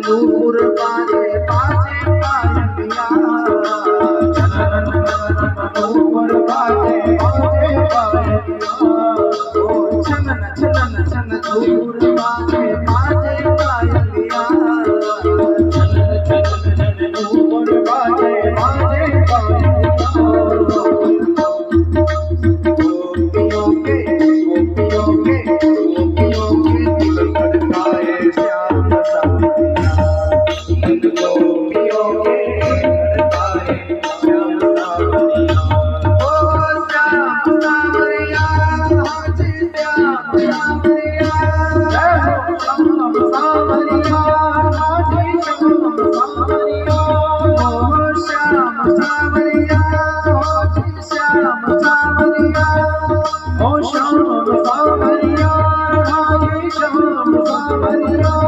नूर बाजे बाजे पायलिया नूर बाजे बाजे पायलिया छनन छनन छन नूर बाजे बाजे पायलिया छनन छनन छन नूर बाजे बाजे पायलिया गोपियों के दिल धड़काए श्याम सावरिया गोपियों के दिल धड़काए श्याम सावरिया ओ श्याम सावरिया हाजी श्याम सावरिया श्याम सावरिया हाजी श्याम सावरिया ओ श्याम सावरिया हाजी श्याम सावरिया ओ श्याम सावरिया हाजी श्याम सावरिया